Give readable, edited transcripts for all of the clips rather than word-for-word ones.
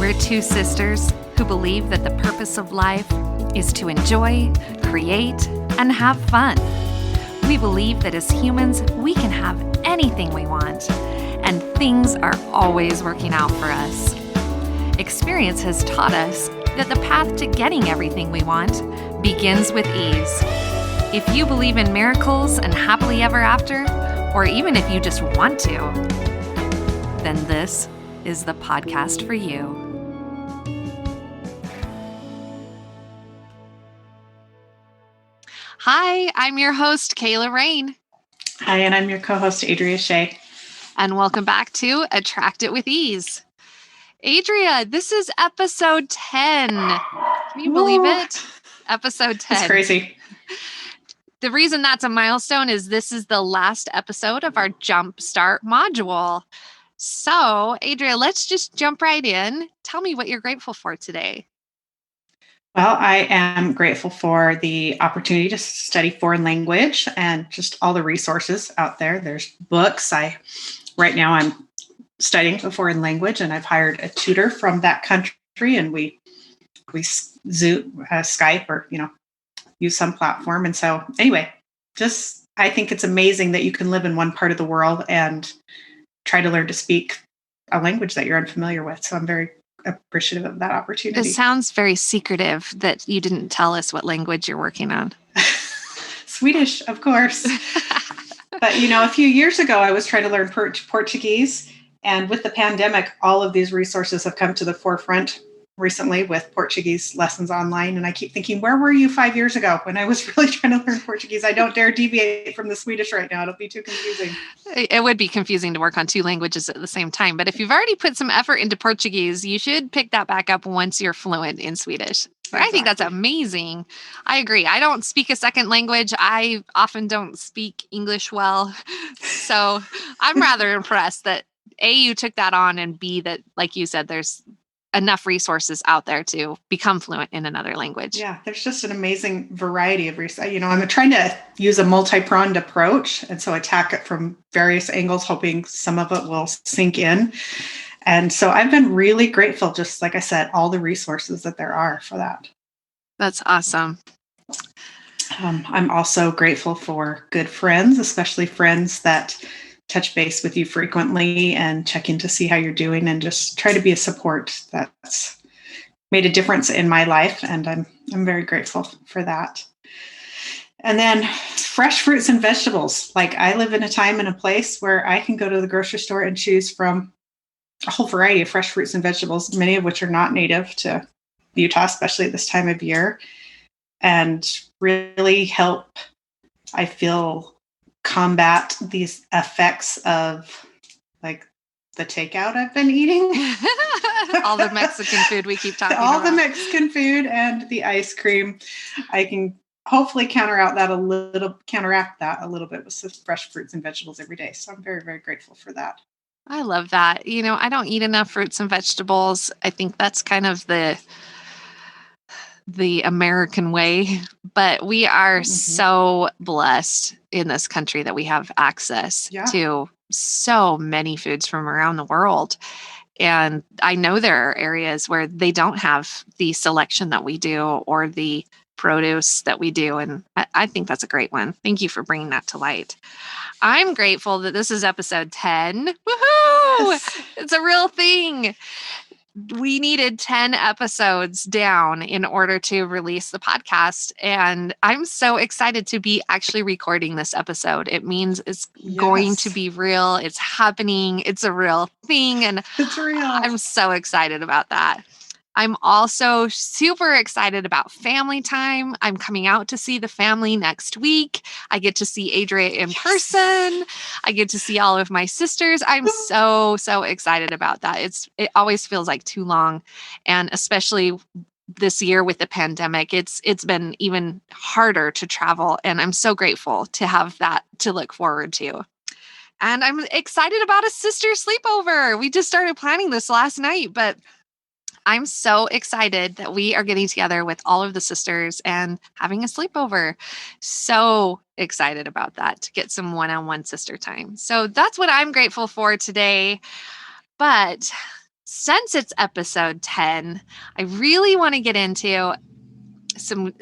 We're two sisters who believe that the purpose of life is to enjoy, create, and have fun. We believe that as humans, we can have anything we want, and things are always working out for us. Experience has taught us that the path to getting everything we want begins with ease. If you believe in miracles and happily ever after, or even if you just want to, then this is the podcast for you. Hi, I'm your host, Kayla Rain. Hi, and I'm your co-host, Adria Shea. And welcome back to Attract It With Ease. Adria, this is episode 10. Can you believe it? Episode 10. It's crazy. The reason that's a milestone is this is the last episode of our Jumpstart module. So, Adria, let's just jump right in. Tell me what you're grateful for today. Well, I am grateful for the opportunity to study foreign language and just all the resources out there. There's books. Right now I'm studying a foreign language, and I've hired a tutor from that country, and we Zoom, Skype, or use some platform. And so anyway, I think it's amazing that you can live in one part of the world and try to learn to speak a language that you're unfamiliar with. So I'm very appreciative of that opportunity. It sounds very secretive that you didn't tell us what language you're working on. Swedish, of course. But, a few years ago, I was trying to learn Portuguese. And with the pandemic, all of these resources have come to the forefront recently with Portuguese lessons online. And I keep thinking, where were you 5 years ago when I was really trying to learn Portuguese? I don't dare deviate from the Swedish right now. It'll be too confusing. It would be confusing to work on two languages at the same time. But if you've already put some effort into Portuguese, you should pick that back up once you're fluent in Swedish. Exactly. I think that's amazing. I agree. I don't speak a second language. I often don't speak English well. So I'm rather impressed that A, you took that on, and B, that, like you said, there's enough resources out there to become fluent in another language. Yeah, there's just an amazing variety of research. I'm trying to use a multi-pronged approach, and so attack it from various angles, hoping some of it will sink in. And so I've been really grateful, just like I said, all the resources that there are for that. That's awesome. I'm also grateful for good friends, especially friends that touch base with you frequently and check in to see how you're doing and just try to be a support. That's made a difference in my life, and I'm very grateful for that. And then fresh fruits and vegetables. Like, I live in a time and a place where I can go to the grocery store and choose from a whole variety of fresh fruits and vegetables, many of which are not native to Utah, especially at this time of year, and really help, I feel, combat these effects of like the takeout I've been eating. All the Mexican food we keep talking about. All the Mexican food and the ice cream. I can hopefully counteract that a little bit with some fresh fruits and vegetables every day. So I'm very, very grateful for that. I love that. I don't eat enough fruits and vegetables. I think that's kind of the American way, but we are so blessed in this country that we have access to so many foods from around the world. And I know there are areas where they don't have the selection that we do or the produce that we do. And I think that's a great one. Thank you for bringing that to light. I'm grateful that this is episode 10. Woohoo! Yes. It's a real thing. We needed 10 episodes down in order to release the podcast. And I'm so excited to be actually recording this episode. It means it's going to be real. It's happening. It's a real thing. And it's real. I'm so excited about that. I'm also super excited about family time. I'm coming out to see the family next week. I get to see Adria in person. I get to see all of my sisters. I'm so excited about that. It always feels like too long. And especially this year with the pandemic, it's been even harder to travel. And I'm so grateful to have that to look forward to. And I'm excited about a sister sleepover. We just started planning this last night, but I'm so excited that we are getting together with all of the sisters and having a sleepover. So excited about that, to get some one-on-one sister time. So that's what I'm grateful for today. But since it's episode 10, I really want to get into some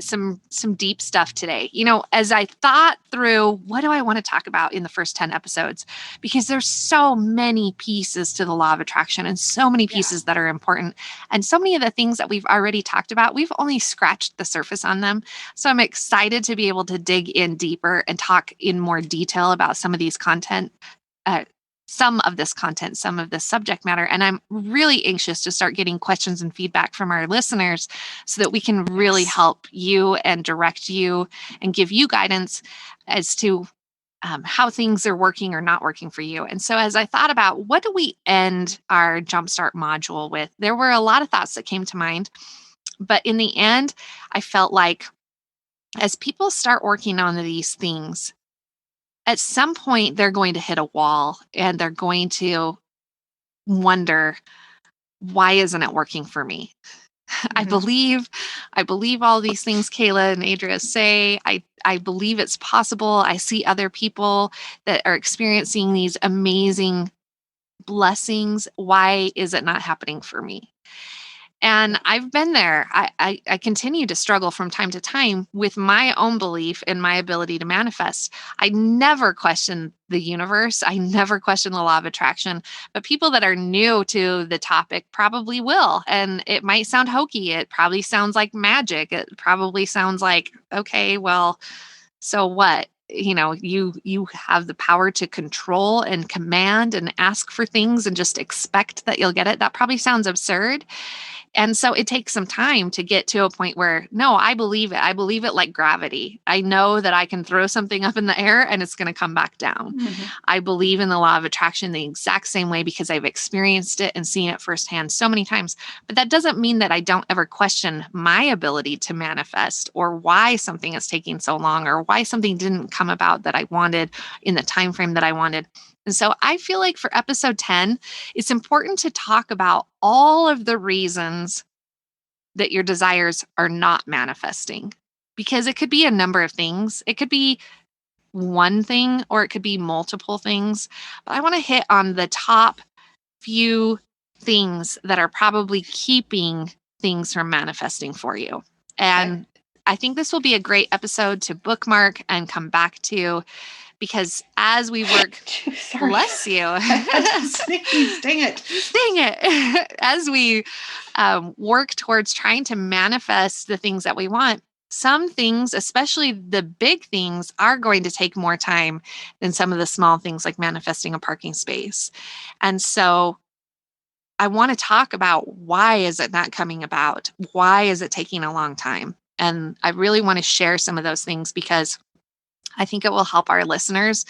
deep stuff today. As I thought through what do I want to talk about in the first 10 episodes, because there's so many pieces to the law of attraction and so many pieces that are important. And so many of the things that we've already talked about, we've only scratched the surface on them. So I'm excited to be able to dig in deeper and talk in more detail about some of these some of this content, some of this subject matter. And I'm really anxious to start getting questions and feedback from our listeners so that we can really help you and direct you and give you guidance as to how things are working or not working for you. And so as I thought about what do we end our Jumpstart module with, there were a lot of thoughts that came to mind. But in the end, I felt like as people start working on these things, at some point they're going to hit a wall and they're going to wonder, why isn't it working for me? Mm-hmm. I believe all these things Kayla and Adria say. I believe it's possible. I see other people that are experiencing these amazing blessings. Why is it not happening for me? And I've been there. I continue to struggle from time to time with my own belief in my ability to manifest. I never question the universe. I never question the law of attraction. But people that are new to the topic probably will. And it might sound hokey. It probably sounds like magic. It probably sounds like, okay, well, so what? You have the power to control and command and ask for things and just expect that you'll get it. That probably sounds absurd. And so it takes some time to get to a point where, no, I believe it. I believe it like gravity. I know that I can throw something up in the air and it's going to come back down. Mm-hmm. I believe in the law of attraction the exact same way because I've experienced it and seen it firsthand so many times. But that doesn't mean that I don't ever question my ability to manifest or why something is taking so long or why something didn't come about that I wanted in the time frame that I wanted. And so I feel like for episode 10, it's important to talk about all of the reasons that your desires are not manifesting, because it could be a number of things. It could be one thing or it could be multiple things. But I want to hit on the top few things that are probably keeping things from manifesting for you. And I think this will be a great episode to bookmark and come back to. Because as we work, bless you. Dang it. As we work towards trying to manifest the things that we want, some things, especially the big things, are going to take more time than some of the small things like manifesting a parking space. And so I want to talk about why is it not coming about? Why is it taking a long time? And I really want to share some of those things because I think it will help our listeners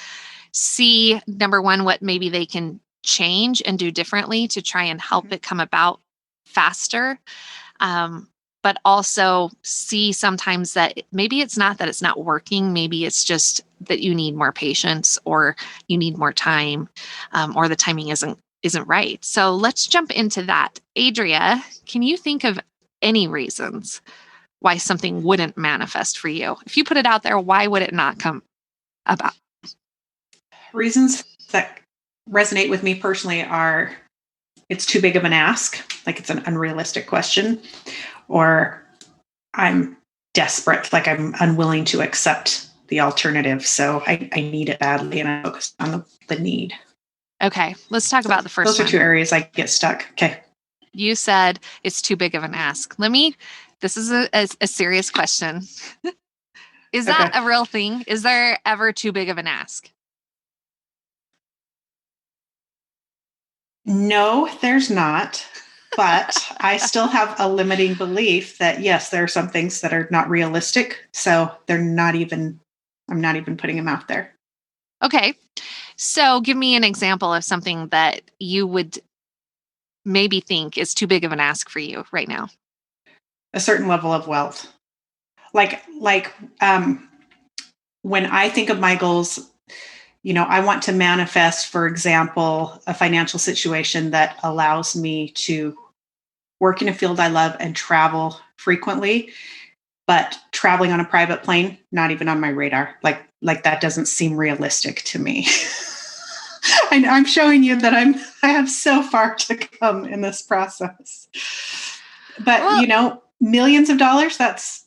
see, number one, what maybe they can change and do differently to try and help it come about faster. But also see sometimes that maybe it's not that it's not working. Maybe it's just that you need more patience or you need more time or the timing isn't right. So let's jump into that. Adria, can you think of any reasons why something wouldn't manifest for you? If you put it out there, why would it not come about? Reasons that resonate with me personally are it's too big of an ask, like it's an unrealistic question, or I'm desperate, like I'm unwilling to accept the alternative. So I need it badly and I focus on the need. Okay, let's talk about the first one. Those are two areas I get stuck. Okay. You said it's too big of an ask. This is a serious question. Is that a real thing? Is there ever too big of an ask? No, there's not. But I still have a limiting belief that, yes, there are some things that are not realistic. So I'm not even putting them out there. Okay. So give me an example of something that you would maybe think is too big of an ask for you right now. A certain level of wealth. Like when I think of my goals, I want to manifest, for example, a financial situation that allows me to work in a field I love and travel frequently, but traveling on a private plane, not even on my radar. Like that doesn't seem realistic to me. I'm showing you that I have so far to come in this process. But Well, millions of dollars, that's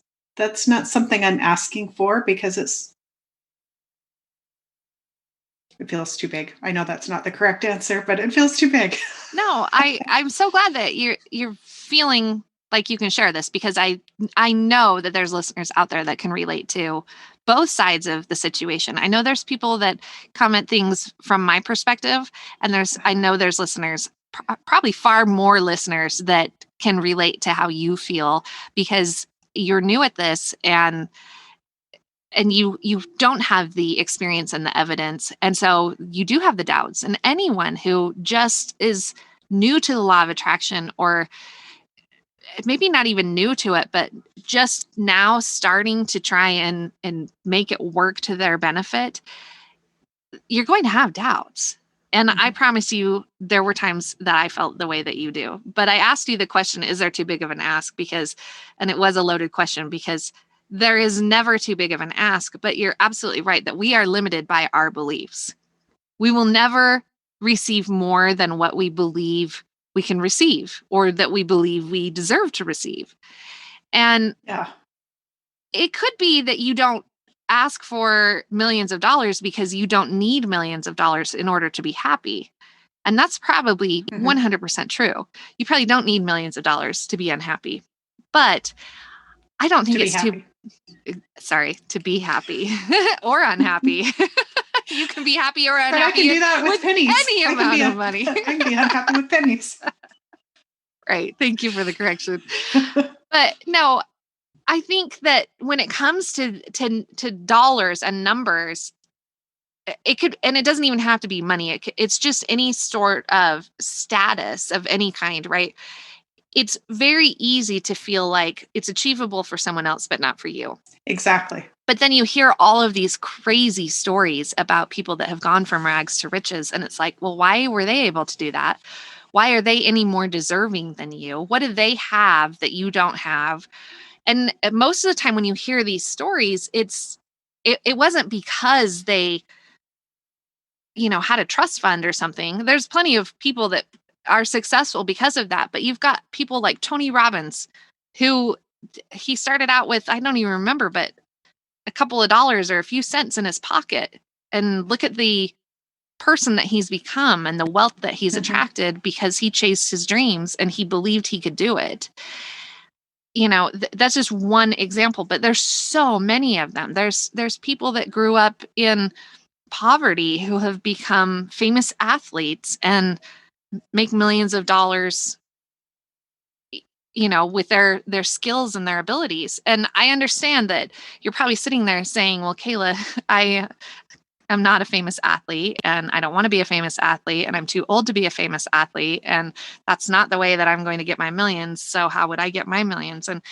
not something I'm asking for because it feels too big. I know that's not the correct answer, but it feels too big. no, I'm so glad that you're feeling like you can share this, because I know that there's listeners out there that can relate to both sides of the situation. I know there's people that come at things from my perspective, and I know there's listeners, probably far more listeners, that can relate to how you feel, because you're new at this, and you don't have the experience and the evidence, and so you do have the doubts. And anyone who just is new to the law of attraction, or maybe not even new to it, but just now starting to try and make it work to their benefit, you're going to have doubts. And I promise you, there were times that I felt the way that you do. But I asked you the question, is there too big of an ask? And it was a loaded question, because there is never too big of an ask. But you're absolutely right that we are limited by our beliefs. We will never receive more than what we believe we can receive, or that we believe we deserve to receive. And Yeah. it could be that you don't ask for millions of dollars because you don't need millions of dollars in order to be happy. And that's probably 100% true. You probably don't need millions of dollars to be unhappy. But I don't think To be it's too, happy. sorry, to be happy or unhappy. You can be happy or unhappy. But I can do that with pennies. Any amount of money. I can be unhappy with pennies. Right. Thank you for the correction. But no, I think that when it comes to dollars and numbers, it could, and it doesn't even have to be money. It's just any sort of status of any kind, right? It's very easy to feel like it's achievable for someone else, but not for you. Exactly. But then you hear all of these crazy stories about people that have gone from rags to riches. And it's like, well, why were they able to do that? Why are they any more deserving than you? What do they have that you don't have? And most of the time when you hear these stories, it wasn't because they, had a trust fund or something. There's plenty of people that are successful because of that. But you've got people like Tony Robbins, who he started out with, I don't even remember, but a couple of dollars or a few cents in his pocket. And look at the person that he's become and the wealth that he's attracted, because he chased his dreams and he believed he could do it. That's just one example, but there's so many of them. There's people that grew up in poverty who have become famous athletes and make millions of dollars, with their skills and their abilities. And I understand that you're probably sitting there saying, well, Kayla, I'm not a famous athlete, and I don't want to be a famous athlete, and I'm too old to be a famous athlete, and that's not the way that I'm going to get my millions. So how would I get my millions? And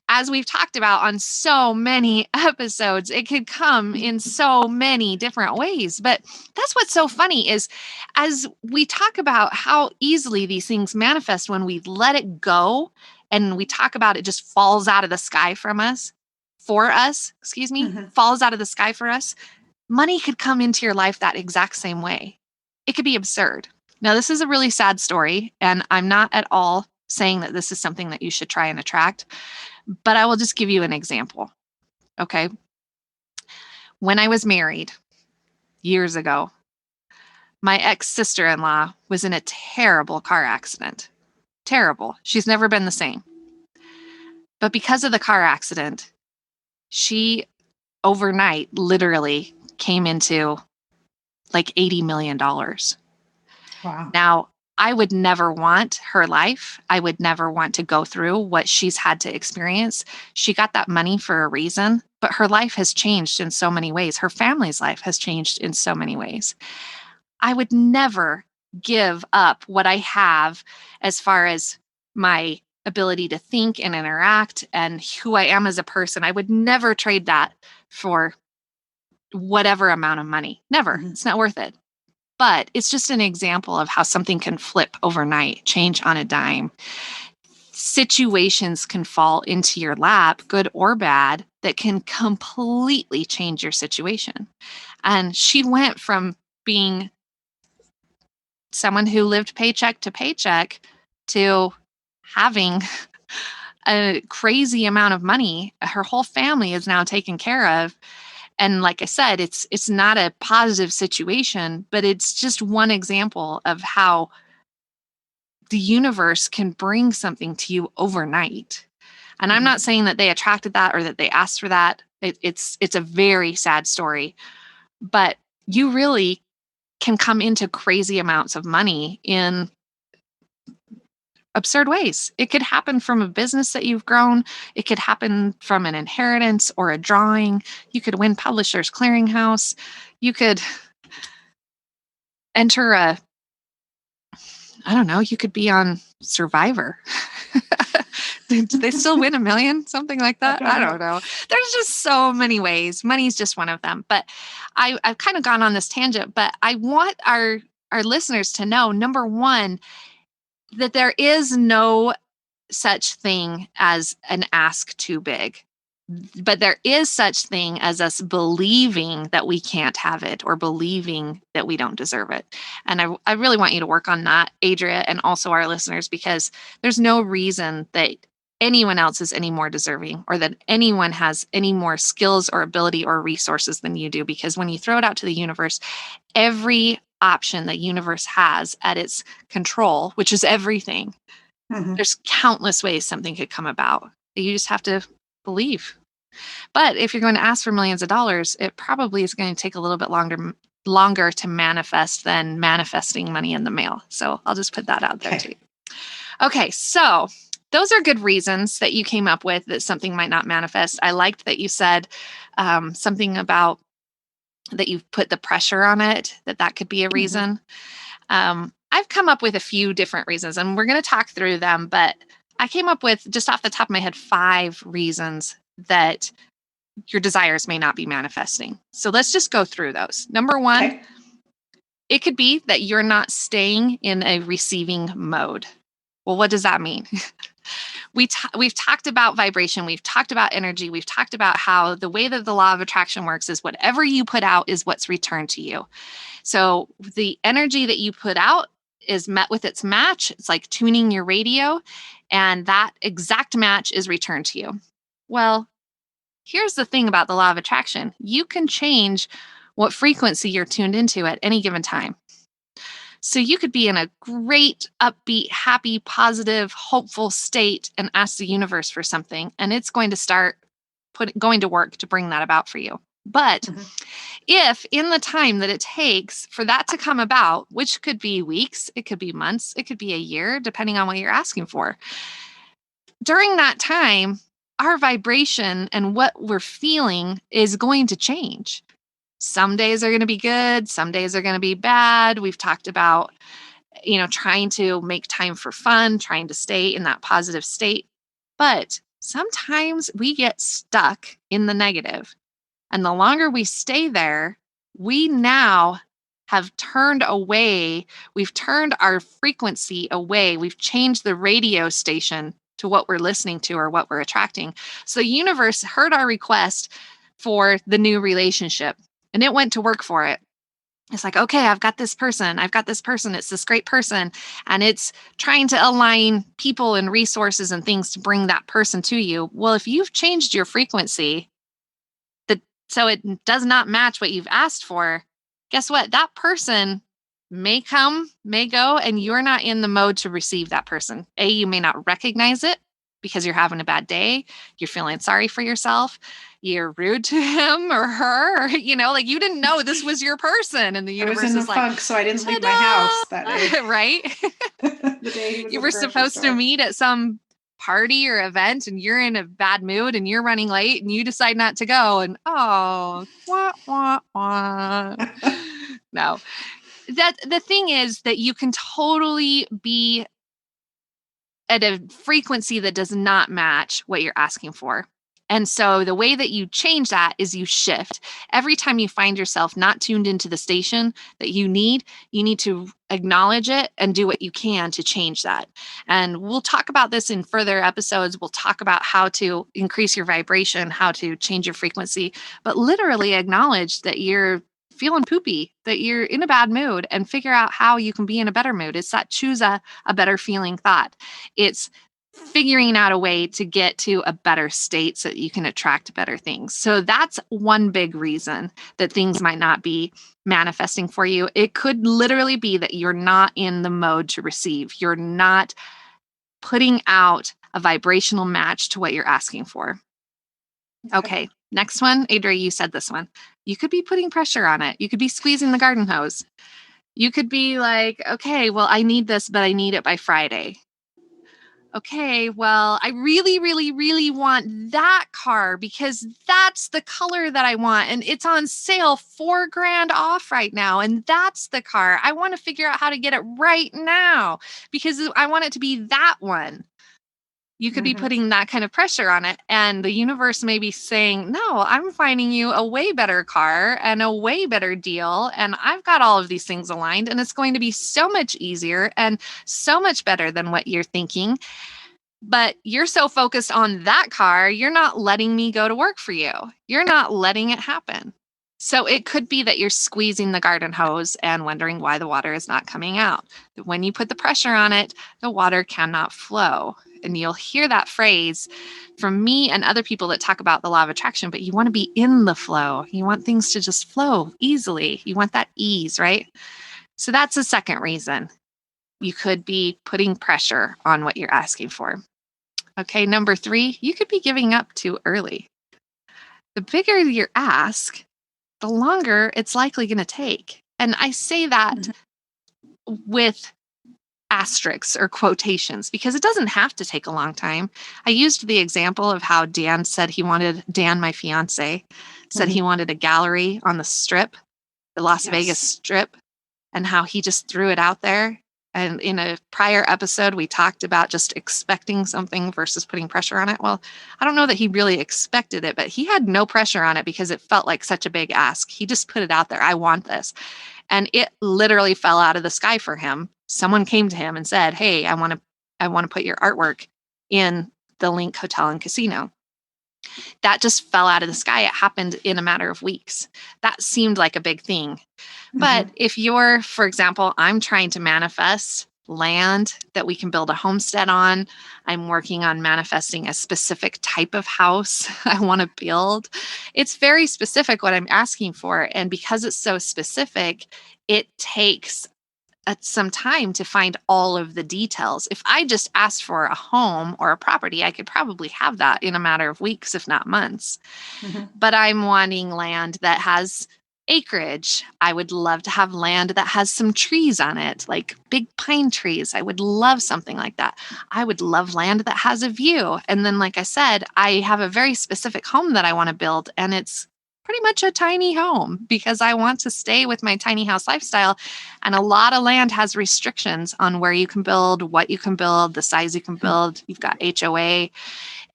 as we've talked about on so many episodes, it could come in so many different ways. But that's what's so funny is, as we talk about how easily these things manifest when we let it go, and we talk about it just falls out of the sky for us, falls out of the sky for us. Money could come into your life that exact same way. It could be absurd. Now, this is a really sad story, and I'm not at all saying that this is something that you should try and attract, but I will just give you an example. Okay. When I was married years ago, my ex-sister-in-law was in a terrible car accident. Terrible. She's never been the same. But because of the car accident, she overnight literally came into like $80 million. Wow. Now, I would never want her life. I would never want to go through what she's had to experience. She got that money for a reason, but her life has changed in so many ways. Her family's life has changed in so many ways. I would never give up what I have as far as my ability to think and interact and who I am as a person. I would never trade that for whatever amount of money. Never. It's not worth it. But it's just an example of how something can flip overnight, change on a dime. Situations can fall into your lap, good or bad, that can completely change your situation. And she went from being someone who lived paycheck to paycheck to having a crazy amount of money. Her whole family is now taken care of. And like I said, it's not a positive situation, but it's just one example of how the universe can bring something to you overnight. And I'm not saying that they attracted that or that they asked for that. It's a very sad story, but you really can come into crazy amounts of money in absurd ways. It could happen from a business that you've grown. It could happen from an inheritance or a drawing. You could win Publishers Clearinghouse. You could enter I don't know, you could be on Survivor. Do they still win $1 million? Something like that? I don't know. There's just so many ways. Money's just one of them. But I've kind of gone on this tangent, but I want our listeners to know, number one, that there is no such thing as an ask too big. But there is such thing as us believing that we can't have it or believing that we don't deserve it. And I really want you to work on that, Adria, and also our listeners, because there's no reason that anyone else is any more deserving or that anyone has any more skills or ability or resources than you do. Because when you throw it out to the universe, every option that universe has at its control, which is everything, there's countless ways something could come about. You just have to believe. But if you're going to ask for millions of dollars, it probably is going to take a little bit longer to manifest than manifesting money in the mail. So I'll just put that out there too. Okay, so those are good reasons that you came up with that something might not manifest. I liked that you said something about that you've put the pressure on it, that could be a reason. I've come up with a few different reasons, and we're going to talk through them, but I came up with, just off the top of my head, 5 reasons that your desires may not be manifesting. So let's just go through those. Number 1, it could be that you're not staying in a receiving mode. Well, what does that mean? We've talked about vibration. We've talked about energy. We've talked about how the way that the law of attraction works is whatever you put out is what's returned to you. So the energy that you put out is met with its match. It's like tuning your radio, and that exact match is returned to you. Well, here's the thing about the law of attraction. You can change what frequency you're tuned into at any given time. So you could be in a great, upbeat, happy, positive, hopeful state and ask the universe for something, and it's going to start going to work to bring that about for you. But if in the time that it takes for that to come about, which could be weeks, it could be months, it could be a year, depending on what you're asking for, during that time, our vibration and what we're feeling is going to change. Some days are going to be good. Some days are going to be bad. We've talked about, trying to make time for fun, trying to stay in that positive state. But sometimes we get stuck in the negative. And the longer we stay there, we now have turned away. We've turned our frequency away. We've changed the radio station to what we're listening to or what we're attracting. So the universe heard our request for the new relationship, and it went to work for it. It's like, okay, I've got this person. It's this great person. And it's trying to align people and resources and things to bring that person to you. Well, if you've changed your frequency so it does not match what you've asked for, guess what? That person may come, may go, and you're not in the mode to receive that person. You may not recognize it because you're having a bad day. You're feeling sorry for yourself. You're rude to him or her, like you didn't know this was your person. And the universe is like, funk, so I didn't leave my house that day. Right? The day you were supposed to meet at some party or event, and you're in a bad mood and you're running late and you decide not to go, and wah, wah, wah. No. That the thing is that you can totally be at a frequency that does not match what you're asking for. And so the way that you change that is you shift. Every time you find yourself not tuned into the station that you need to acknowledge it and do what you can to change that. And we'll talk about this in further episodes. We'll talk about how to increase your vibration, how to change your frequency, but literally acknowledge that you're feeling poopy, that you're in a bad mood, and figure out how you can be in a better mood. It's that choose a better feeling thought. It's figuring out a way to get to a better state so that you can attract better things. So that's one big reason that things might not be manifesting for you. It could literally be that you're not in the mode to receive. You're not putting out a vibrational match to what you're asking for. Okay, next one. Adria, you said this one. You could be putting pressure on it. You could be squeezing the garden hose. You could be like, okay, well, I need this, but I need it by Friday. Okay, well, I really, really, really want that car because that's the color that I want. And it's on sale $4,000 off right now. And that's the car. I want to figure out how to get it right now because I want it to be that one. You could be putting that kind of pressure on it. And the universe may be saying, no, I'm finding you a way better car and a way better deal. And I've got all of these things aligned, and it's going to be so much easier and so much better than what you're thinking. But you're so focused on that car, you're not letting me go to work for you. You're not letting it happen. So it could be that you're squeezing the garden hose and wondering why the water is not coming out. When you put the pressure on it, the water cannot flow. And you'll hear that phrase from me and other people that talk about the law of attraction, but you want to be in the flow. You want things to just flow easily. You want that ease, right? So that's the second reason. You could be putting pressure on what you're asking for. Okay, number 3, you could be giving up too early. The bigger your ask, the longer it's likely going to take. And I say that with asterisks or quotations because it doesn't have to take a long time. I used the example of how Dan, my fiance, said he wanted a gallery on the Strip, the Las Vegas Strip, and how he just threw it out there. And in a prior episode, we talked about just expecting something versus putting pressure on it. Well, I don't know that he really expected it, but he had no pressure on it because it felt like such a big ask. He just put it out there. I want this. And it literally fell out of the sky for him. Someone came to him and said, hey, I want to put your artwork in the Link Hotel and Casino. That just fell out of the sky. It happened in a matter of weeks. That seemed like a big thing. But if you're, for example, I'm trying to manifest land that we can build a homestead on. I'm working on manifesting a specific type of house I want to build. It's very specific what I'm asking for. And because it's so specific, it takes some time to find all of the details. If I just asked for a home or a property, I could probably have that in a matter of weeks, if not months. But I'm wanting land that has acreage. I would love to have land that has some trees on it, like big pine trees. I would love something like that. I would love land that has a view. And then, like I said, I have a very specific home that I want to build, and it's pretty much a tiny home because I want to stay with my tiny house lifestyle. And a lot of land has restrictions on where you can build, what you can build, the size you can build. You've got HOA.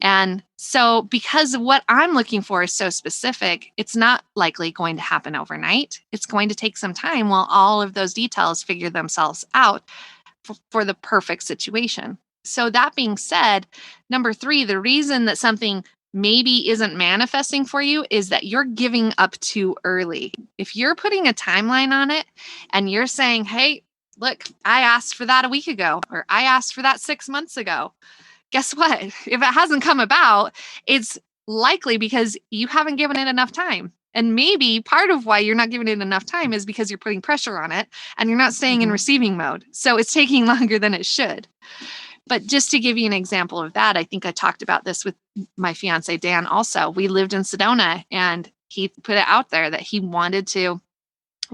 And so because what I'm looking for is so specific, it's not likely going to happen overnight. It's going to take some time while all of those details figure themselves out for the perfect situation. So that being said, number 3, the reason that something maybe isn't manifesting for you is that you're giving up too early. If you're putting a timeline on it and you're saying, hey, look, I asked for that a week ago, or I asked for that 6 months ago. Guess what? If it hasn't come about, it's likely because you haven't given it enough time. And maybe part of why you're not giving it enough time is because you're putting pressure on it and you're not staying in receiving mode. So it's taking longer than it should. But just to give you an example of that, I think I talked about this with my fiance, Dan, also. We lived in Sedona, and he put it out there that he wanted to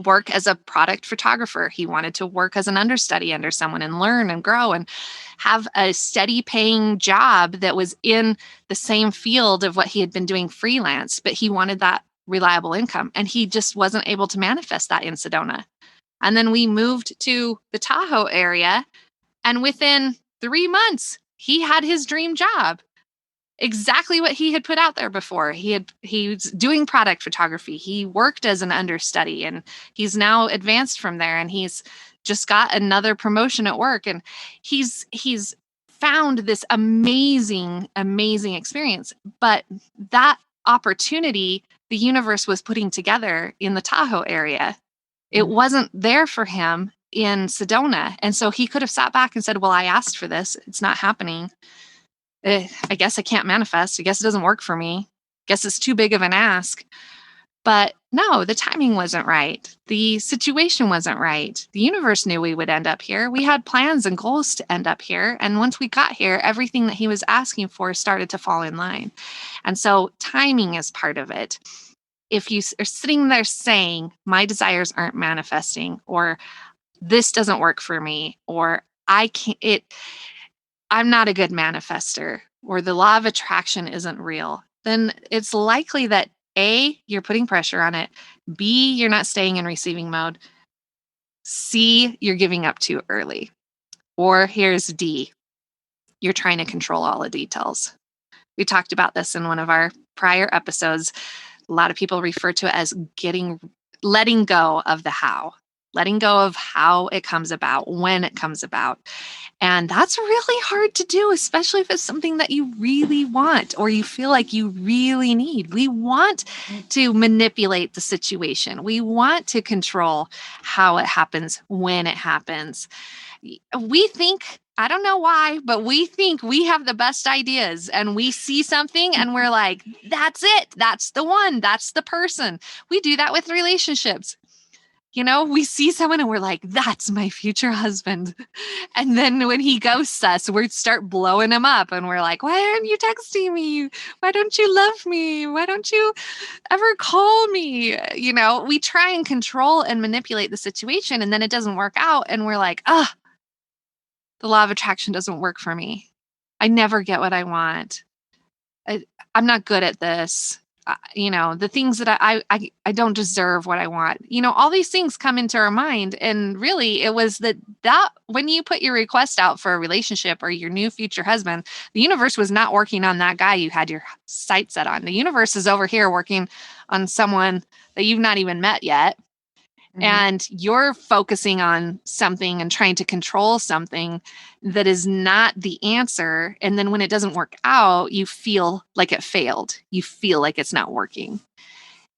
work as a product photographer. He wanted to work as an understudy under someone and learn and grow and have a steady paying job that was in the same field of what he had been doing freelance, but he wanted that reliable income. And he just wasn't able to manifest that in Sedona. And then we moved to the Tahoe area, and within 3 months, he had his dream job. Exactly what he had put out there before. He was doing product photography. He worked as an understudy, and he's now advanced from there, and he's just got another promotion at work, and he's found this amazing experience. But that opportunity the universe was putting together in the Tahoe area. It wasn't there for him in Sedona. And so he could have sat back and said, well, I asked for this. It's not happening. I guess I can't manifest. I guess it doesn't work for me. Guess it's too big of an ask. But no, the timing wasn't right. The situation wasn't right. The universe knew we would end up here. We had plans and goals to end up here. And once we got here, everything that he was asking for started to fall in line. And so timing is part of it. If you are sitting there saying, my desires aren't manifesting, or this doesn't work for me, or I'm not a good manifester, or the law of attraction isn't real, then it's likely that A, you're putting pressure on it. B, you're not staying in receiving mode. C, you're giving up too early. Or here's D, you're trying to control all the details. We talked about this in one of our prior episodes. A lot of people refer to it as letting go of the how, letting go of how it comes about, when it comes about. And that's really hard to do, especially if it's something that you really want or you feel like you really need. We want to manipulate the situation. We want to control how it happens, when it happens. We think, I don't know why, but we think we have the best ideas, and we see something and we're like, that's it. That's the one. That's the person. We do that with relationships. We see someone and we're like, that's my future husband. And then when he ghosts us, we start blowing him up and we're like, why aren't you texting me? Why don't you love me? Why don't you ever call me? We try and control and manipulate the situation, and then it doesn't work out. And we're like, the law of attraction doesn't work for me. I never get what I want. I'm not good at this. The things that I don't deserve what I want. All these things come into our mind. And really, it was that when you put your request out for a relationship or your new future husband, the universe was not working on that guy you had your sights set on. The universe is over here working on someone that you've not even met yet. Mm-hmm. And you're focusing on something and trying to control something that is not the answer. And then when it doesn't work out, you feel like it failed. You feel like it's not working.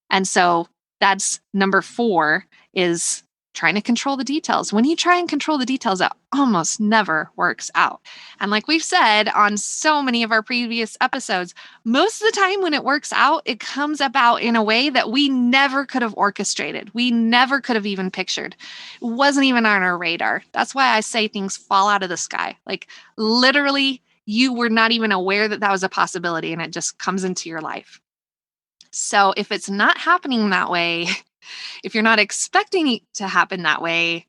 And so that's number 4, is trying to control the details. When you try and control the details, it almost never works out. And like we've said on so many of our previous episodes, most of the time when it works out, it comes about in a way that we never could have orchestrated. We never could have even pictured. It wasn't even on our radar. That's why I say things fall out of the sky. Like literally, you were not even aware that was a possibility, and it just comes into your life. So if it's not happening that way, if you're not expecting it to happen that way,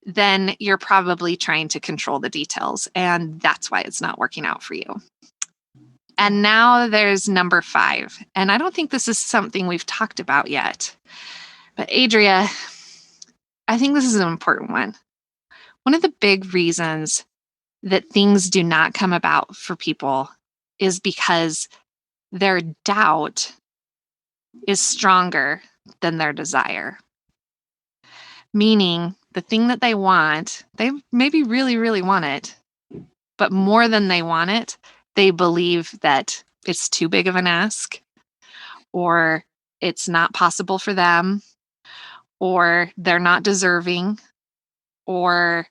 then you're probably trying to control the details. And that's why it's not working out for you. And now there's number 5. And I don't think this is something we've talked about yet. But Adria, I think this is an important one. One of the big reasons that things do not come about for people is because their doubt is stronger than their desire. Meaning the thing that they want, they maybe really, really want it, but more than they want it, they believe that it's too big of an ask, or it's not possible for them, or they're not deserving, or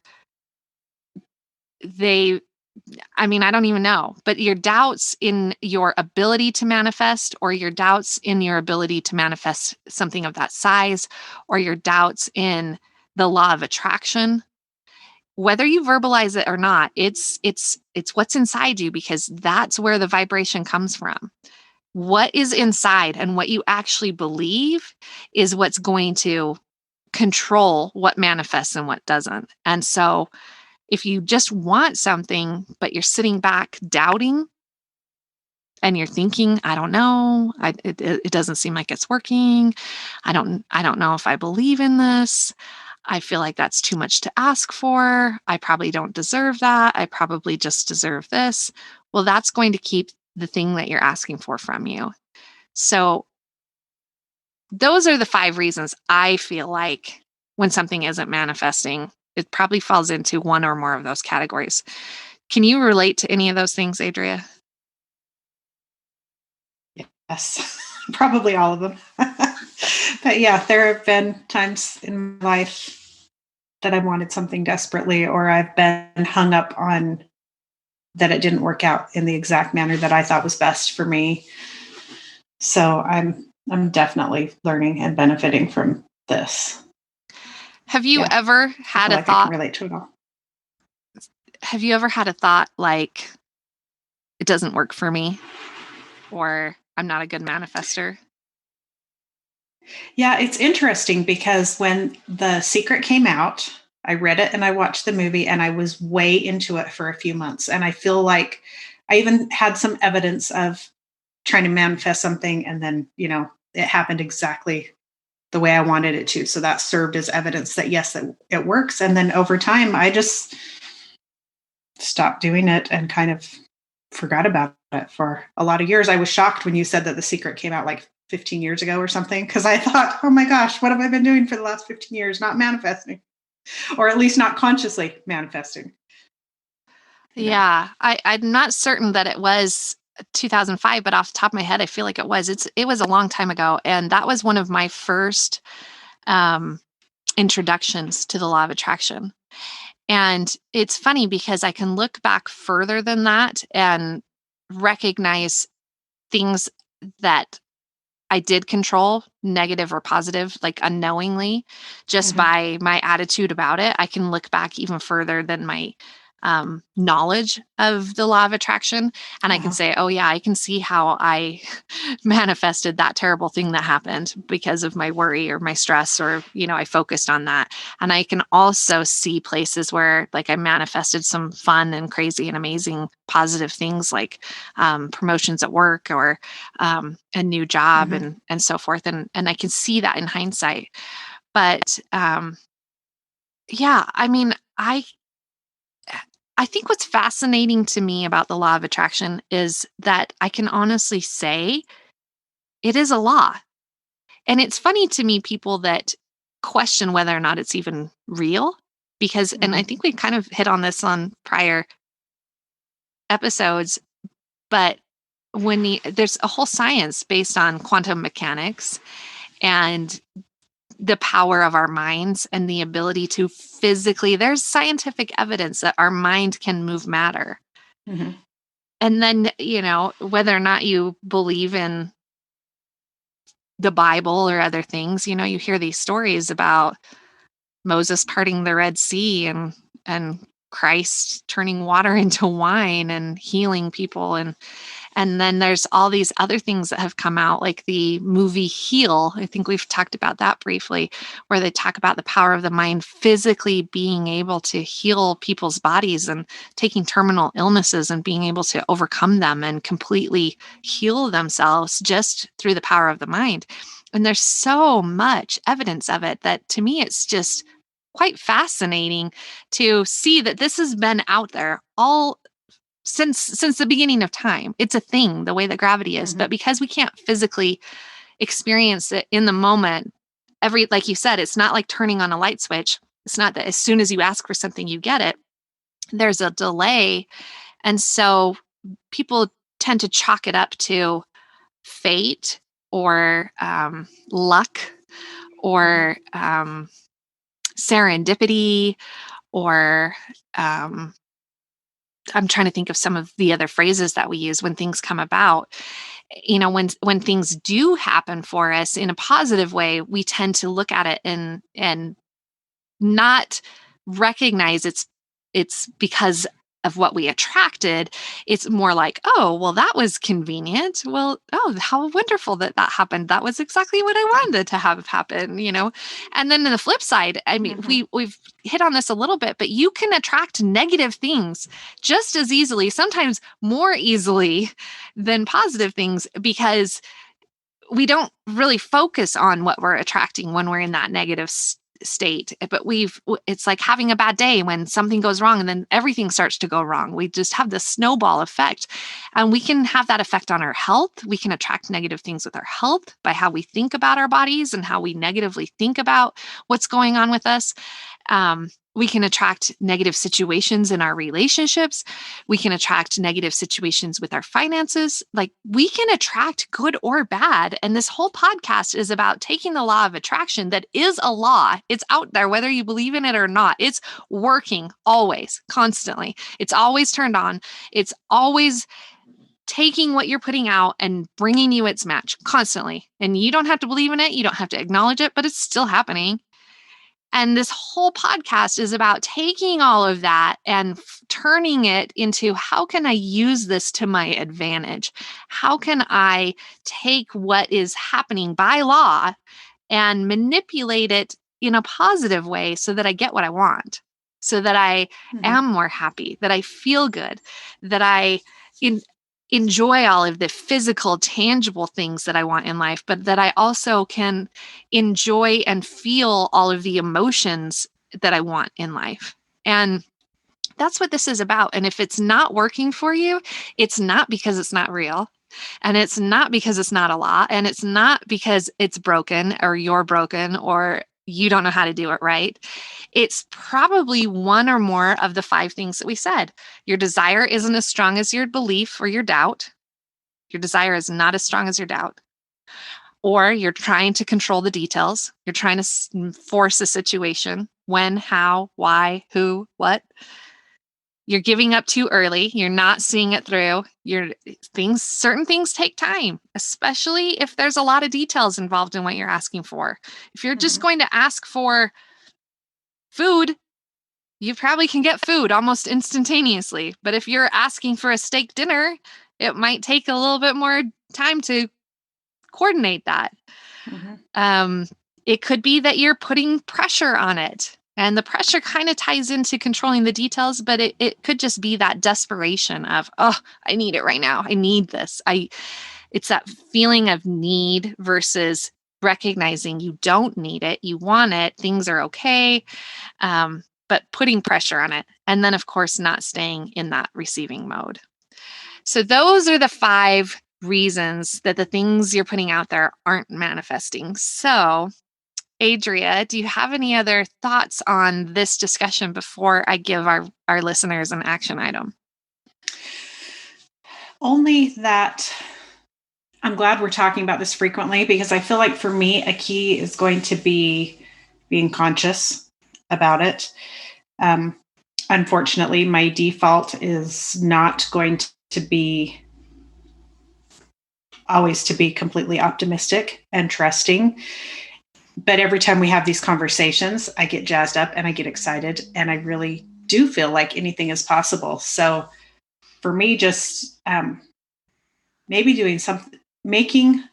I don't even know, but your doubts in your ability to manifest, or your doubts in your ability to manifest something of that size, or your doubts in the law of attraction, whether you verbalize it or not, it's what's inside you, because that's where the vibration comes from. What is inside and what you actually believe is what's going to control what manifests and what doesn't. And so if you just want something, but you're sitting back doubting and you're thinking, I don't know, it doesn't seem like it's working. I don't know if I believe in this. I feel like that's too much to ask for. I probably don't deserve that. I probably just deserve this. Well, that's going to keep the thing that you're asking for from you. So those are the 5 reasons I feel like when something isn't manifesting, it probably falls into one or more of those categories. Can you relate to any of those things, Adria? Yes. Probably all of them. But yeah, there have been times in my life that I wanted something desperately, or I've been hung up on that it didn't work out in the exact manner that I thought was best for me. So I'm definitely learning and benefiting from this. Have you Yeah, ever I had feel a like I can thought? relate to it all. Have you ever had a thought like, it doesn't work for me, or I'm not a good manifester? Yeah, it's interesting because when The Secret came out, I read it and I watched the movie and I was way into it for a few months. And I feel like I even had some evidence of trying to manifest something and then, it happened exactly the way I wanted it to. So that served as evidence that yes, it works. And then over time, I just stopped doing it and kind of forgot about it for a lot of years. I was shocked when you said that The Secret came out like 15 years ago or something, because I thought, oh my gosh, what have I been doing for the last 15 years? Not manifesting, or at least not consciously manifesting, you know? Yeah, I'm not certain that it was 2005, but off the top of my head, I feel like it was. It was a long time ago, and that was one of my first um, introductions to the law of attraction. And it's funny because I can look back further than that and recognize things that I did control, negative or positive, like unknowingly, just Mm-hmm. by my attitude about it. I can look back even further than my knowledge of the law of attraction. And I can Uh-huh. say, oh, yeah, I can see how I manifested that terrible thing that happened because of my worry or my stress, or, I focused on that. And I can also see places where, like, I manifested some fun and crazy and amazing positive things, like promotions at work, or a new job, Mm-hmm. and so forth. And I can see that in hindsight. But yeah, I mean, I think what's fascinating to me about the law of attraction is that I can honestly say it is a law. And it's funny to me, people that question whether or not it's even real, because, and I Mm-hmm. think we kind of hit on this on prior episodes, but there's a whole science based on quantum mechanics and the power of our minds and the ability to physically, there's scientific evidence that our mind can move matter. Mm-hmm. And then, whether or not you believe in the Bible or other things, you hear these stories about Moses parting the Red Sea, and Christ turning water into wine and healing people, and then there's all these other things that have come out, like the movie Heal. I think we've talked about that briefly, where they talk about the power of the mind physically being able to heal people's bodies and taking terminal illnesses and being able to overcome them and completely heal themselves just through the power of the mind. And there's so much evidence of it that, to me, it's just quite fascinating to see that this has been out there all since the beginning of time. It's a thing, the way that gravity is, Mm-hmm. but because we can't physically experience it in the moment, like you said, it's not like turning on a light switch. It's not that as soon as you ask for something you get it. There's a delay. And so people tend to chalk it up to fate, or luck, Mm-hmm. or serendipity, or um, I'm trying to think of some of the other phrases that we use when things come about. When things do happen for us in a positive way, we tend to look at it and not recognize it's because of what we attracted. It's more like, oh, well, that was convenient. Well, oh, how wonderful that that happened. That was exactly what I wanted to have happen. And then on the flip side, I mean, Mm-hmm. we've hit on this a little bit, but you can attract negative things just as easily, sometimes more easily than positive things, because we don't really focus on what we're attracting when we're in that negative state. But it's like having a bad day when something goes wrong, and then everything starts to go wrong. We just have this snowball effect, and we can have that effect on our health. We can attract negative things with our health by how we think about our bodies and how we negatively think about what's going on with us. We can attract negative situations in our relationships. We can attract negative situations with our finances. Like, we can attract good or bad. And this whole podcast is about taking the law of attraction that is a law. It's out there, whether you believe in it or not. It's working always, constantly. It's always turned on. It's always taking what you're putting out and bringing you its match constantly. And you don't have to believe in it. You don't have to acknowledge it, but it's still happening. And this whole podcast is about taking all of that and turning it into, how can I use this to my advantage? How can I take what is happening by law and manipulate it in a positive way so that I get what I want, so that I am more happy, that I feel good, that I enjoy all of the physical, tangible things that I want in life, but that I also can enjoy and feel all of the emotions that I want in life. And that's what this is about. And if it's not working for you, it's not because it's not real. And it's not because it's not a law. And it's not because it's broken or you're broken or you don't know how to do it right. It's probably one or more of the 5 things that we said. Your desire isn't as strong as your belief or your doubt. Your desire is not as strong as your doubt. Or you're trying to control the details. You're trying to force a situation. When, how, why, who, what. You're giving up too early. You're not seeing it through. Certain things take time, especially if there's a lot of details involved in what you're asking for. If you're just going to ask for food, you probably can get food almost instantaneously. But if you're asking for a steak dinner, it might take a little bit more time to coordinate that. It could be that you're putting pressure on it. And the pressure kind of ties into controlling the details, but it could just be that desperation of, oh, I need it right now. I need this. It's that feeling of need versus recognizing you don't need it. You want it. Things are okay. But putting pressure on it. And then, of course, not staying in that receiving mode. So those are the 5 reasons that the things you're putting out there aren't manifesting. So, Adria, do you have any other thoughts on this discussion before I give our listeners an action item? Only that I'm glad we're talking about this frequently, because I feel like for me, a key is going to be being conscious about it. Unfortunately, my default is not going to be always to be completely optimistic and trusting. But every time we have these conversations, I get jazzed up and I get excited, and I really do feel like anything is possible. So for me, just maybe doing something, making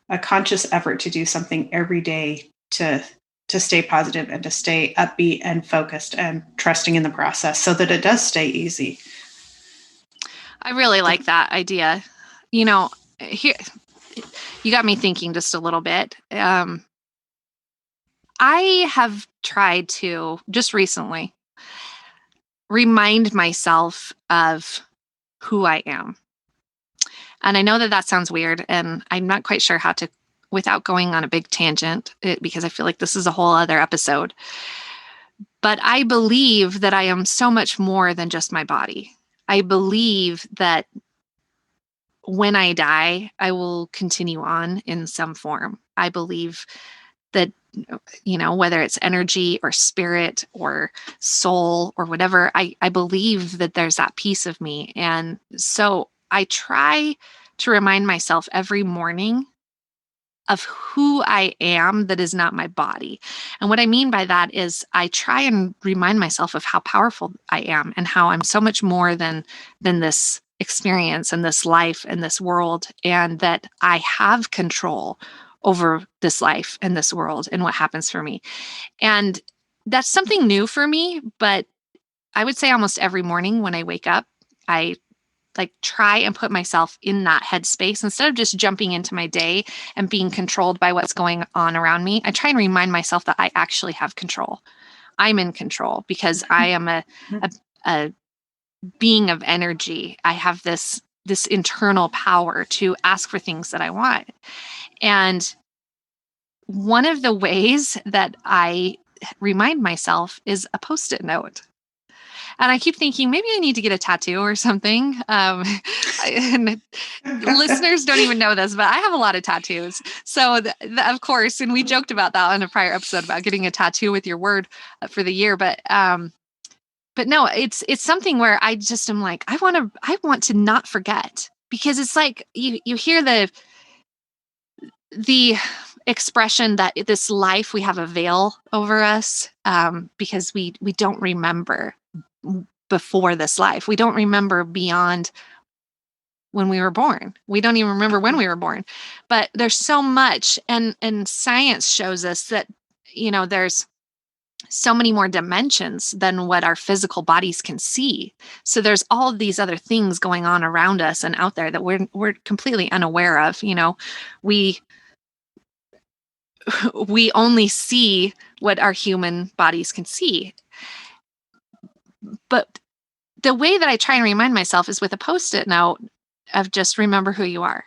a conscious effort to do something every day to stay positive and to stay upbeat and focused and trusting in the process so that it does stay easy. I really like that idea. Here, you got me thinking just a little bit. I have tried to, just recently, remind myself of who I am. And I know that sounds weird, and I'm not quite sure how to, without going on a big tangent, because I feel like this is a whole other episode. But I believe that I am so much more than just my body. I believe that when I die, I will continue on in some form. I believe that, whether it's energy or spirit or soul or whatever, I believe that there's that piece of me. And so I try to remind myself every morning of who I am that is not my body. And what I mean by that is I try and remind myself of how powerful I am and how I'm so much more than this experience and this life and this world, and that I have control over this life and this world and what happens for me. And that's something new for me, but I would say almost every morning when I wake up, I try and put myself in that headspace instead of just jumping into my day and being controlled by what's going on around me. I try and remind myself that I actually have control. I'm in control because I am a being of energy. I have this internal power to ask for things that I want. And one of the ways that I remind myself is a Post-it note. And I keep thinking maybe I need to get a tattoo or something. And listeners don't even know this, but I have a lot of tattoos. So of course, and we joked about that on a prior episode about getting a tattoo with your word for the year. But no, it's something where I just am like, I want to not forget, because it's like you hear the expression that this life, we have a veil over us, because we don't remember before this life. We don't remember beyond when we were born. We don't even remember when we were born. But there's so much, and science shows us that, there's so many more dimensions than what our physical bodies can see. So there's all of these other things going on around us and out there that we're completely unaware of. We we only see what our human bodies can see. But the way that I try and remind myself is with a Post-it note of just remember who you are.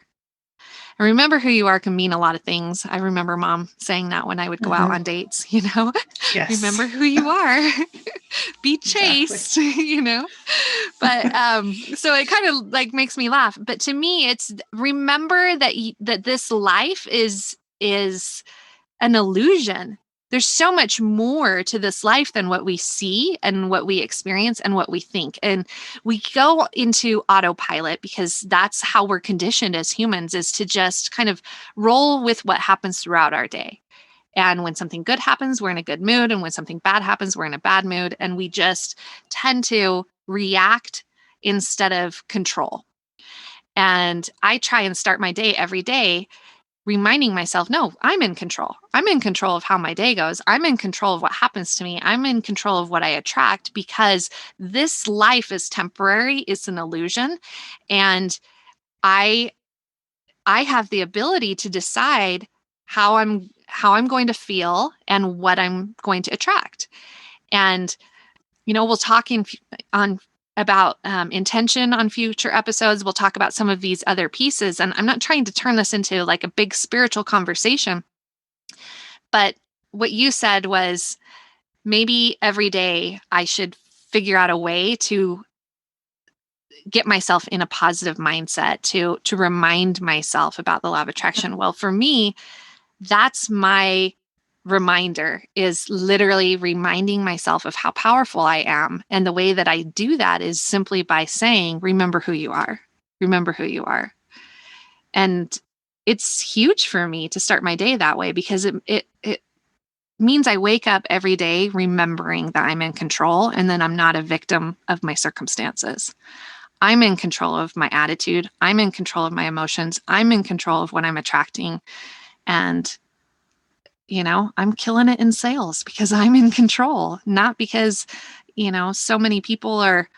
And remember who you are can mean a lot of things. I remember Mom saying that when I would go out on dates, Yes. remember who you are, be chaste, but, so it kind of like makes me laugh, but to me, it's remember that this life is an illusion. There's so much more to this life than what we see and what we experience and what we think. And we go into autopilot because that's how we're conditioned as humans, is to just kind of roll with what happens throughout our day. And when something good happens, we're in a good mood. And when something bad happens, we're in a bad mood. And we just tend to react instead of control. And I try and start my day every day reminding myself, no, I'm in control. I'm in control of how my day goes. I'm in control of what happens to me. I'm in control of what I attract, because this life is temporary. It's an illusion. And I have the ability to decide how I'm going to feel and what I'm going to attract. And, we'll talk on about intention on future episodes. We'll talk about some of these other pieces. And I'm not trying to turn this into like a big spiritual conversation. But what you said was maybe every day I should figure out a way to get myself in a positive mindset, to remind myself about the law of attraction. Well, for me, that's my reminder, is literally reminding myself of how powerful I am. And the way that I do that is simply by saying, remember who you are. Remember who you are. And it's huge for me to start my day that way, because it means I wake up every day remembering that I'm in control, and then I'm not a victim of my circumstances. I'm in control of my attitude. I'm in control of my emotions. I'm in control of what I'm attracting. And I'm killing it in sales because I'm in control, not because, so many people are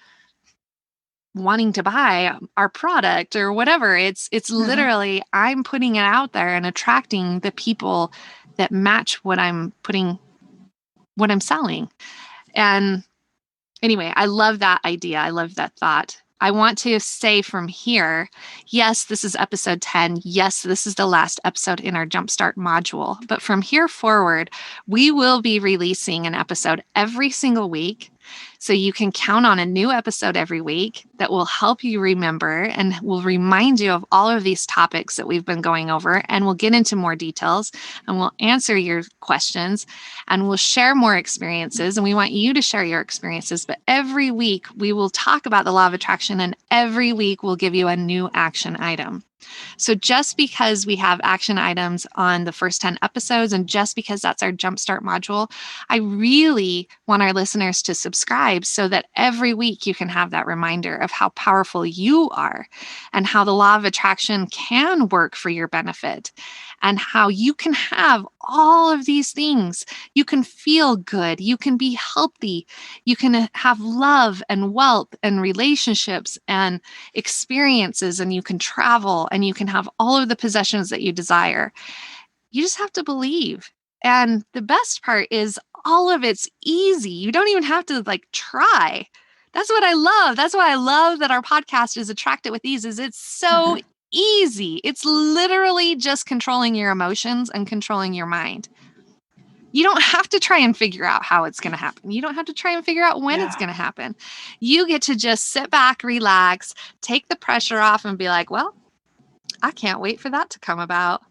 wanting to buy our product or whatever. It's literally, I'm putting it out there and attracting the people that match what I'm selling. And anyway, I love that idea. I love that thought. I want to say from here, yes, this is episode 10. Yes, this is the last episode in our Jumpstart module. But from here forward, we will be releasing an episode every single week. So you can count on a new episode every week that will help you remember and will remind you of all of these topics that we've been going over. And we'll get into more details and we'll answer your questions and we'll share more experiences. And we want you to share your experiences. But every week we will talk about the law of attraction, and every week we'll give you a new action item. So just because we have action items on the first 10 episodes, and just because that's our Jumpstart module, I really want our listeners to subscribe so that every week you can have that reminder of how powerful you are and how the law of attraction can work for your benefit and how you can have all of these things. You can feel good. You can be healthy. You can have love and wealth and relationships and experiences, and you can travel and you can have all of the possessions that you desire. You just have to believe. And the best part is all of it's easy. You don't even have to try. That's what I love. That's why I love that our podcast is Attract It With Ease, is it's so easy. It's literally just controlling your emotions and controlling your mind. You don't have to try and figure out how it's going to happen. You don't have to try and figure out when it's going to happen. You get to just sit back, relax, take the pressure off, and be like, well, I can't wait for that to come about.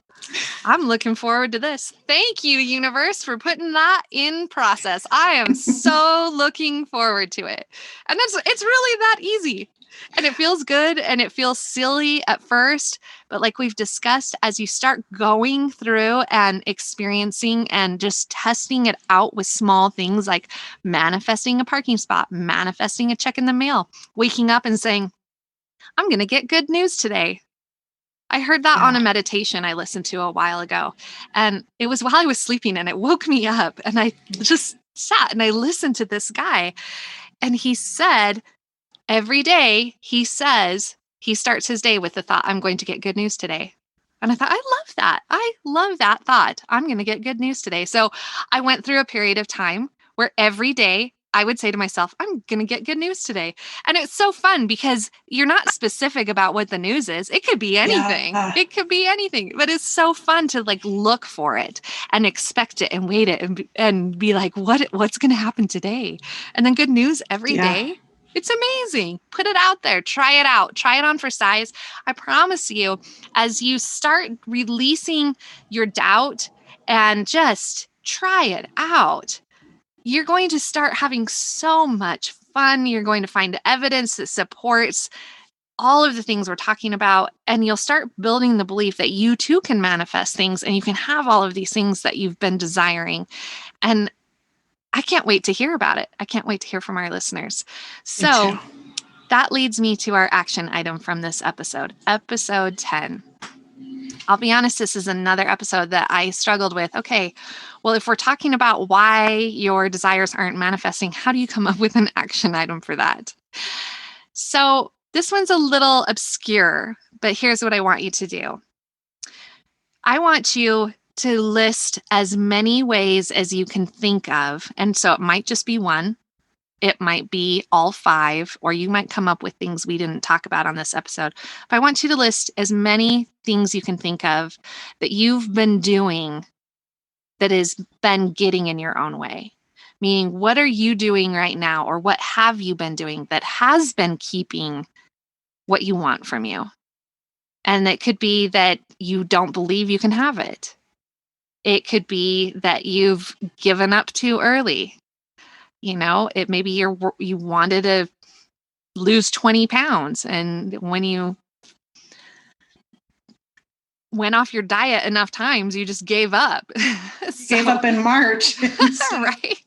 I'm looking forward to this. Thank you, universe, for putting that in process. I am so looking forward to it. And it's really that easy. And it feels good and it feels silly at first. But like we've discussed, as you start going through and experiencing and just testing it out with small things like manifesting a parking spot, manifesting a check in the mail, waking up and saying, I'm going to get good news today. I heard that on a meditation I listened to a while ago, and it was while I was sleeping, and it woke me up, and I just sat and I listened to this guy, and he said every day he says he starts his day with the thought, I'm going to get good news today. And I thought, I love that. I love that thought. I'm going to get good news today. So I went through a period of time where every day I would say to myself, I'm going to get good news today. And it's so fun because you're not specific about what the news is. It could be anything. Yeah. It could be anything, but it's so fun to like look for it and expect it and wait it and be like, what's going to happen today? And then good news every day. It's amazing. Put it out there. Try it out. Try it on for size. I promise you, as you start releasing your doubt and just try it out, you're going to start having so much fun. You're going to find evidence that supports all of the things we're talking about. And you'll start building the belief that you too can manifest things and you can have all of these things that you've been desiring. And I can't wait to hear about it. I can't wait to hear from our listeners. So that leads me to our action item from this episode, episode 10. I'll be honest, this is another episode that I struggled with. Okay, well, if we're talking about why your desires aren't manifesting, how do you come up with an action item for that? So this one's a little obscure, but here's what I want you to do. I want you to list as many ways as you can think of. And so it might just be one. It might be all 5, or you might come up with things we didn't talk about on this episode. But I want you to list as many things you can think of that you've been doing that has been getting in your own way. Meaning, what are you doing right now, or what have you been doing that has been keeping what you want from you? And it could be that you don't believe you can have it. It could be that you've given up too early. You know, it maybe you wanted to lose 20 pounds. And when you went off your diet enough times, you just gave up. Gave up in March. Right.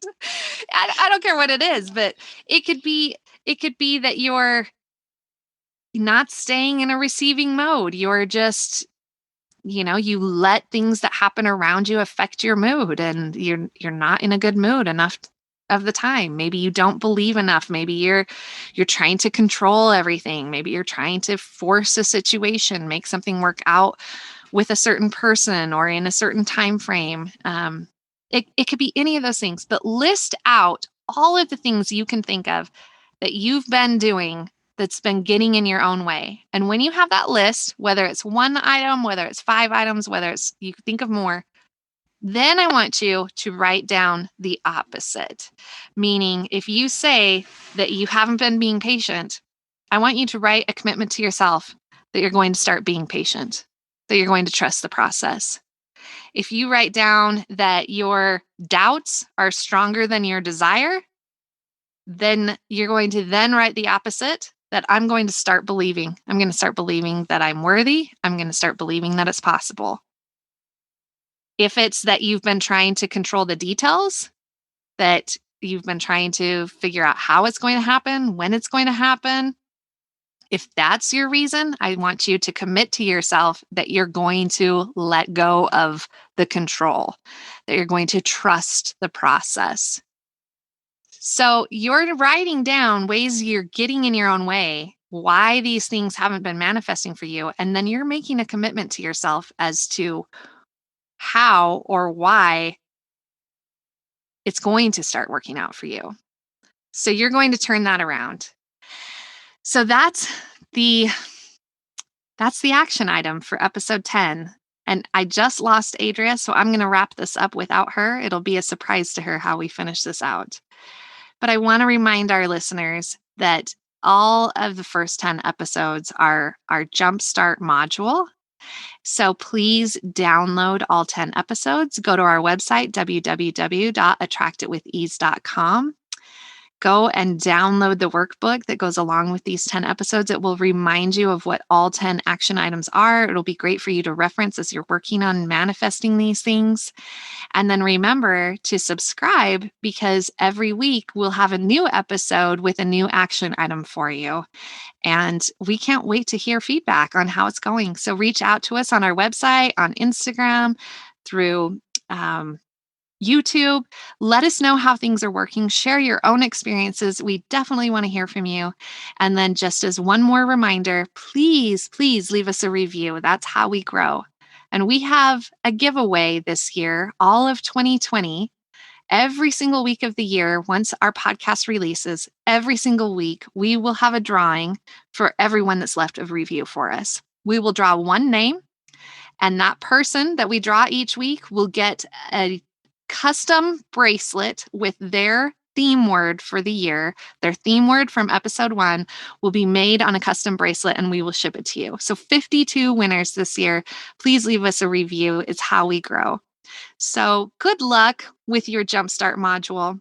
I don't care what it is, but it could be that you're not staying in a receiving mode. You're just, you let things that happen around you affect your mood, and you're not in a good mood enough of the time. Maybe you don't believe enough. Maybe you're trying to control everything. Maybe you're trying to force a situation, make something work out with a certain person or in a certain time frame. It could be any of those things, but list out all of the things you can think of that you've been doing that's been getting in your own way. And when you have that list, whether it's one item, whether it's 5 items, whether it's you think of more, then I want you to write down the opposite. Meaning, if you say that you haven't been being patient, I want you to write a commitment to yourself that you're going to start being patient, that you're going to trust the process. If you write down that your doubts are stronger than your desire, then you're going to then write the opposite, that I'm going to start believing. I'm going to start believing that I'm worthy. I'm going to start believing that it's possible. If it's that you've been trying to control the details, that you've been trying to figure out how it's going to happen, when it's going to happen, if that's your reason, I want you to commit to yourself that you're going to let go of the control, that you're going to trust the process. So you're writing down ways you're getting in your own way, why these things haven't been manifesting for you, and then you're making a commitment to yourself as to how or why it's going to start working out for you. So you're going to turn that around. So that's the action item for episode 10. And I just lost Adria, so I'm going to wrap this up without her. It'll be a surprise to her how we finish this out. But I want to remind our listeners that all of the first 10 episodes are our Jumpstart module. So please download all 10 episodes. Go to our website, www.attractitwithease.com. Go and download the workbook that goes along with these 10 episodes. It will remind you of what all 10 action items are. It'll be great for you to reference as you're working on manifesting these things. And then remember to subscribe, because every week we'll have a new episode with a new action item for you. And we can't wait to hear feedback on how it's going. So reach out to us on our website, on Instagram, through YouTube. Let us know how things are working. Share your own experiences. We definitely want to hear from you. And then, just as one more reminder, please leave us a review. That's how we grow. And we have a giveaway this year, all of 2020. Every single week of the year, once our podcast releases, every single week, we will have a drawing for everyone that's left a review for us. We will draw one name, and that person that we draw each week will get a custom bracelet with their theme word for the year. Their theme word from episode 1 will be made on a custom bracelet, and we will ship it to you. So 52 winners this year. Please leave us a review. It's how we grow. So good luck with your Jumpstart module.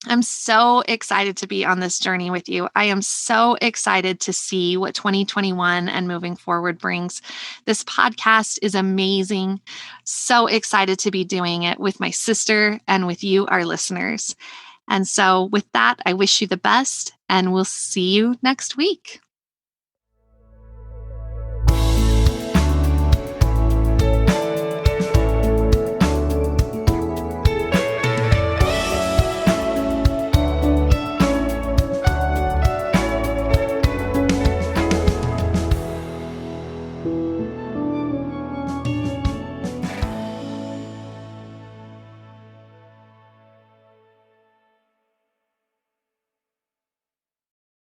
I'm so excited to be on this journey with you. I am so excited to see what 2021 and moving forward brings. This podcast is amazing. So excited to be doing it with my sister and with you, our listeners. And so with that, I wish you the best, and we'll see you next week.